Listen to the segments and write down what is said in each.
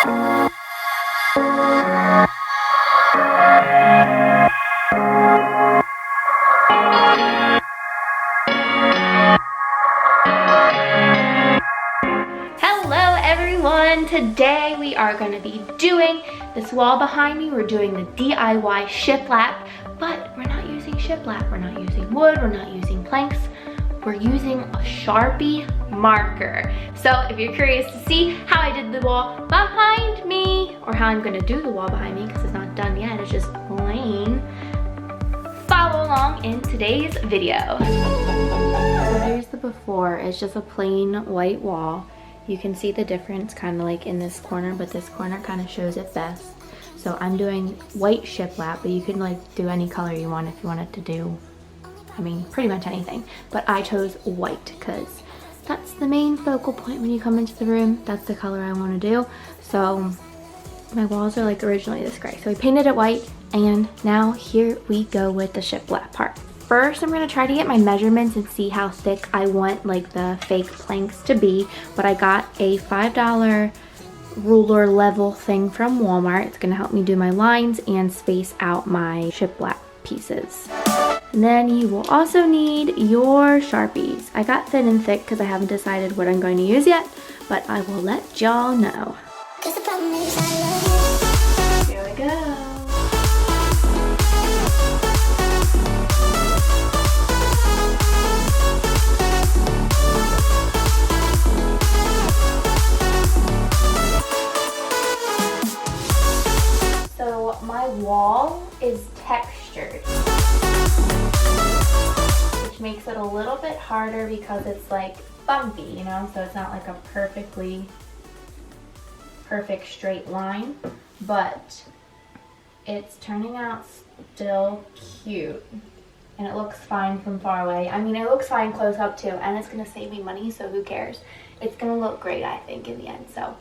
Hello everyone! Today we are going to be doing this wall behind me. We're doing the DIY shiplap, but we're not using shiplap. We're not using wood. We're not using planks. We're using a Sharpie marker. So if you're curious to see how I did the wall behind me, or how I'm going to do the wall behind me because it's not done yet, it's just plain, follow along in today's video. So here's the before. It's just a plain white wall. You can see the difference kind of like in this corner, but this corner kind of shows it best. So I'm doing white shiplap, but you can like do any color you want if you wanted to do, I mean, pretty much anything. But I chose white because that's the main focal point when you come into the room. That's the color I want to do. So my walls are like originally this gray. So I painted it white, and now here we go with the shiplap part. First, I'm going to try to get my measurements and see how thick I want like the fake planks to be. But I got a $5 ruler level thing from Walmart. It's going to help me do my lines and space out my shiplap pieces. And then you will also need your Sharpies. I got thin and thick because I haven't decided what I'm going to use yet, but I will let y'all know. Here we go. So my wall is textured, which makes it a little bit harder because it's like bumpy, you know, so it's not like a perfect straight line, but it's turning out still cute, and it looks fine from far away. I mean, it looks fine close up too, and it's gonna save me money, so who cares? It's gonna look great, I think, in the end. So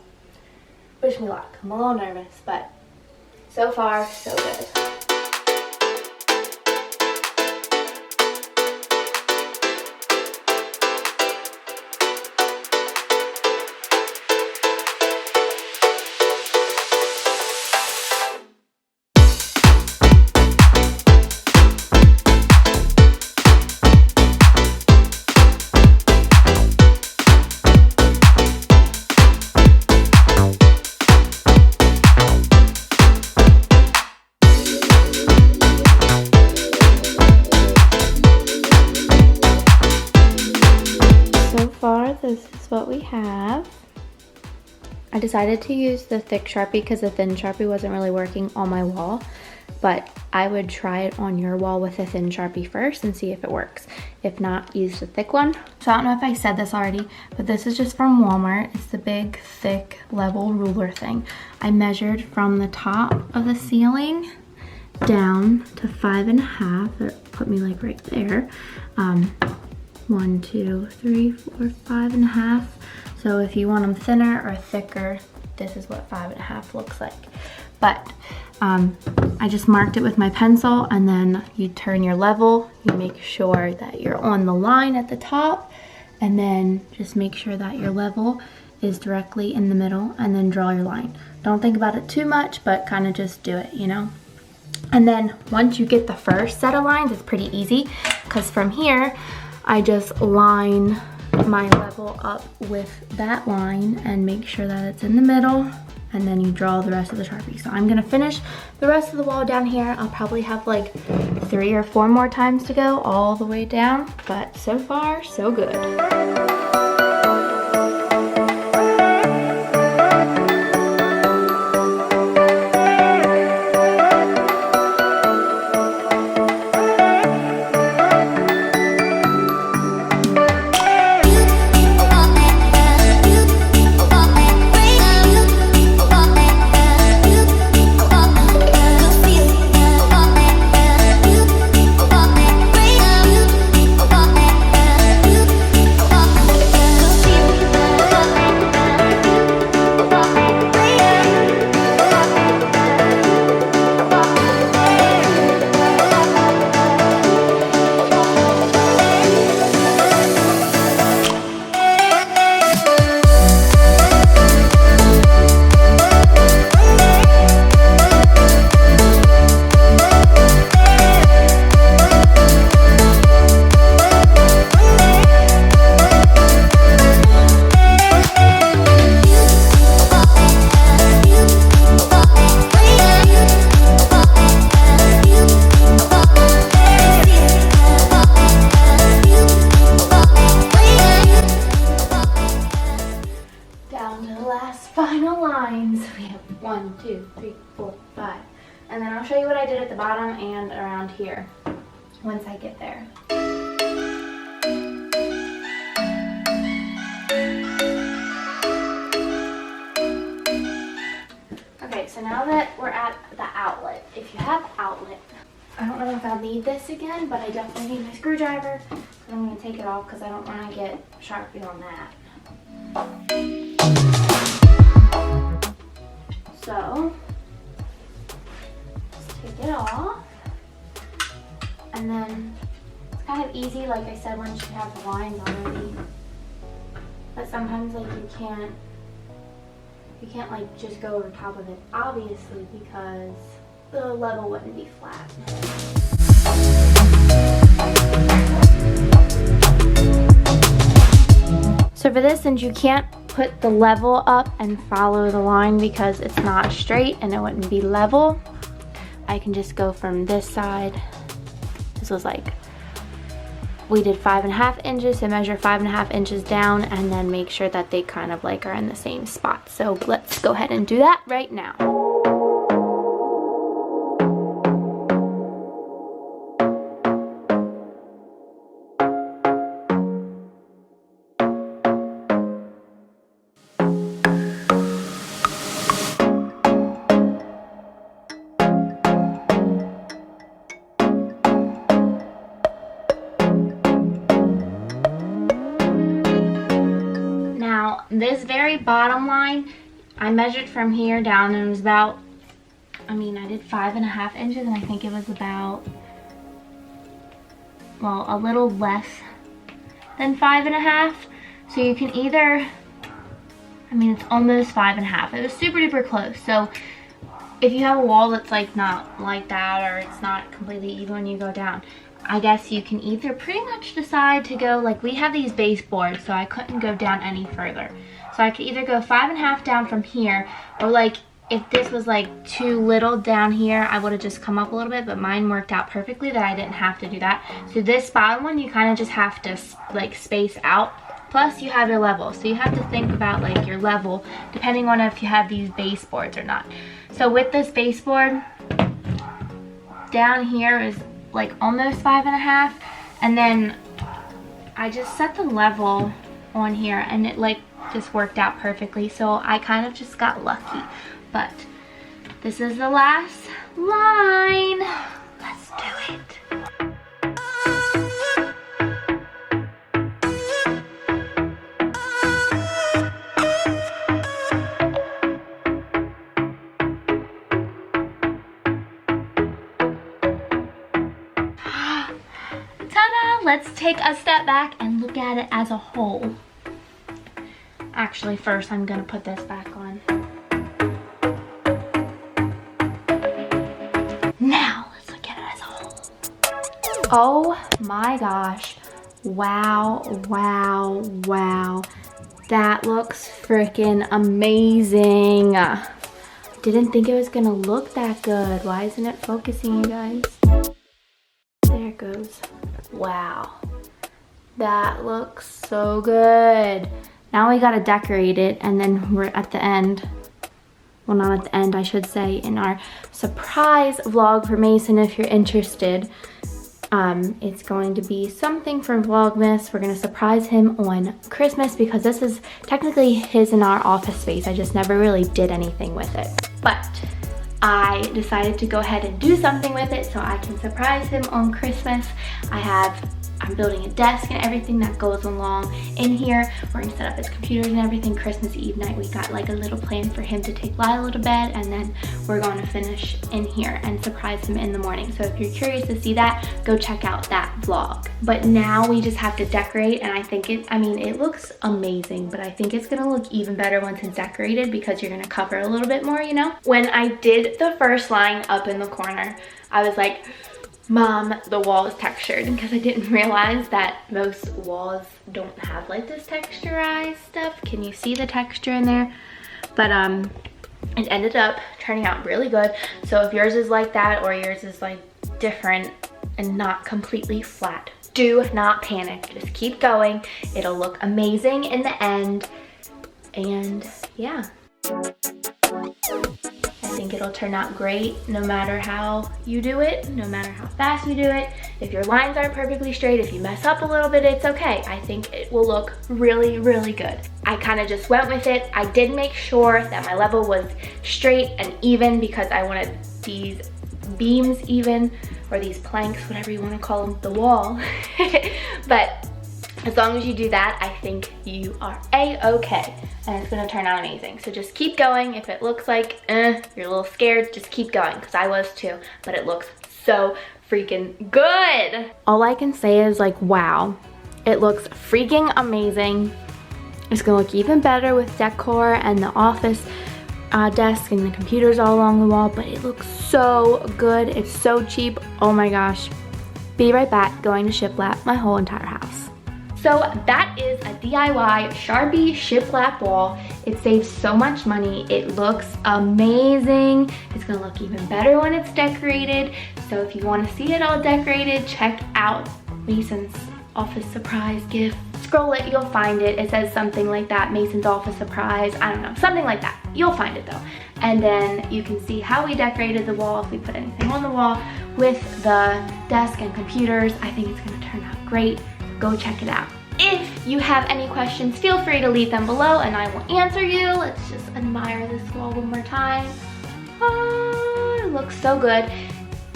wish me luck. I'm a little nervous, but so far so good. This is what we have. I decided to use the thick Sharpie because the thin Sharpie wasn't really working on my wall, but I would try it on your wall with a thin Sharpie first and see if it works. If not, use the thick one. So I don't know if I said this already, but this is just from Walmart. It's the big, thick, level ruler thing. I measured from the top of the ceiling down to 5.5. It put me like right there. 1, 2, 3, 4, 5.5. So if you want them thinner or thicker, this is what 5.5 looks like. But I just marked it with my pencil, and then you turn your level. You make sure that you're on the line at the top, and then just make sure that your level is directly in the middle, and then draw your line. Don't think about it too much, but kind of just do it, you know? And then once you get the first set of lines, it's pretty easy, because from here, I just line my level up with that line and make sure that it's in the middle, and then you draw the rest of the Sharpie. So I'm gonna finish the rest of the wall down here. I'll probably have like 3 or 4 more times to go all the way down, but so far, so good. last final lines. We have 1, 2, 3, 4, 5. And then I'll show you what I did at the bottom and around here once I get there. Okay, so now that we're at the outlet, if you have outlet, I don't know if I'll need this again, but I definitely need my screwdriver. I'm going to take it off because I don't want to get Sharpie on that. So, just take it off. And then it's kind of easy, like I said, once you have the lines already. But sometimes like you can't like just go over top of it, obviously, because the level wouldn't be flat. So for this, since you can't put the level up and follow the line because it's not straight and it wouldn't be level, I can just go from this side. This was like, we did 5.5 inches, so measure 5.5 inches down and then make sure that they kind of like are in the same spot. So let's go ahead and do that right now. This very bottom line, I measured from here down and it was about, I did 5.5 inches and I think it was about, well, a little less than 5.5. So you can either, it's almost 5.5. It was super duper close. So if you have a wall that's like not like that or it's not completely even when you go down, I guess you can either pretty much decide to go, like we have these baseboards, so I couldn't go down any further. So I could either go 5.5 down from here, or like if this was like too little down here, I would have just come up a little bit, but mine worked out perfectly that I didn't have to do that. So this bottom one, you kind of just have to like space out. Plus you have your level, so you have to think about like your level depending on if you have these baseboards or not. So with this baseboard, down here is like almost 5.5, and then I just set the level on here and it like just worked out perfectly, so I kind of just got lucky. But this is the last line. Let's do it. Ta-da! Let's take a step back and look at it as a whole. Actually, first I'm gonna put this back on. Now, let's look at it as a whole. Oh my gosh. Wow, wow, wow. That looks freaking amazing. Didn't think it was gonna look that good. Why isn't it focusing, you guys? There it goes. Wow. That looks so good. Now we gotta decorate it, and then we're at the end. Well, not at the end, I should say, in our surprise vlog for Mason, if you're interested. It's going to be something for Vlogmas. We're gonna surprise him on Christmas because this is technically his and our office space. I just never really did anything with it. But I decided to go ahead and do something with it so I can surprise him on Christmas. I'm building a desk and everything that goes along in here. We're gonna set up his computers and everything. Christmas Eve night, we got like a little plan for him to take Lila to bed, and then we're going to finish in here and surprise him in the morning. So if you're curious to see that, go check out that vlog. But now we just have to decorate, and I think it looks amazing, but I think it's gonna look even better once it's decorated because you're gonna cover a little bit more, you know? When I did the first line up in the corner, I was like, Mom, the wall is textured, because I didn't realize that most walls don't have like this texturized stuff. Can you see the texture in there? But it ended up turning out really good. So if yours is like that or yours is like different and not completely flat, do not panic. Just keep going. It'll look amazing in the end. And yeah. yeah. I think it'll turn out great no matter how you do it, no matter how fast you do it. If your lines aren't perfectly straight, if you mess up a little bit, it's okay. I think it will look really, really good. I kind of just went with it. I did make sure that my level was straight and even because I wanted these beams even, or these planks, whatever you want to call them, the wall. But as long as you do that, I think you are a-okay, and it's gonna turn out amazing. So just keep going. If it looks like you're a little scared, just keep going, because I was too, but it looks so freaking good. All I can say is like, wow, it looks freaking amazing. It's gonna look even better with decor and the office desk and the computers all along the wall, but it looks so good. It's so cheap. Oh my gosh. Be right back, going to shiplap my whole entire house. So that is a DIY Sharpie shiplap wall. It saves so much money. It looks amazing. It's gonna look even better when it's decorated. So if you wanna see it all decorated, check out Mason's office surprise gift. Scroll it, you'll find it. It says something like that, Mason's office surprise. I don't know, something like that. You'll find it though. And then you can see how we decorated the wall, if we put anything on the wall with the desk and computers. I think it's gonna turn out great. Go check it out. If you have any questions, feel free to leave them below and I will answer you. Let's just admire this wall one more time. Oh, it looks so good.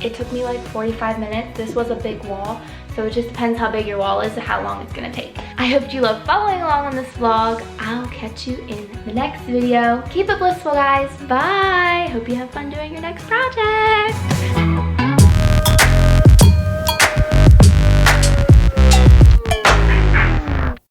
It took me like 45 minutes. This was a big wall, so it just depends how big your wall is and how long it's gonna take. I hope you love following along on this vlog. I'll catch you in the next video. Keep it blissful, guys. Bye. Hope you have fun doing your next project.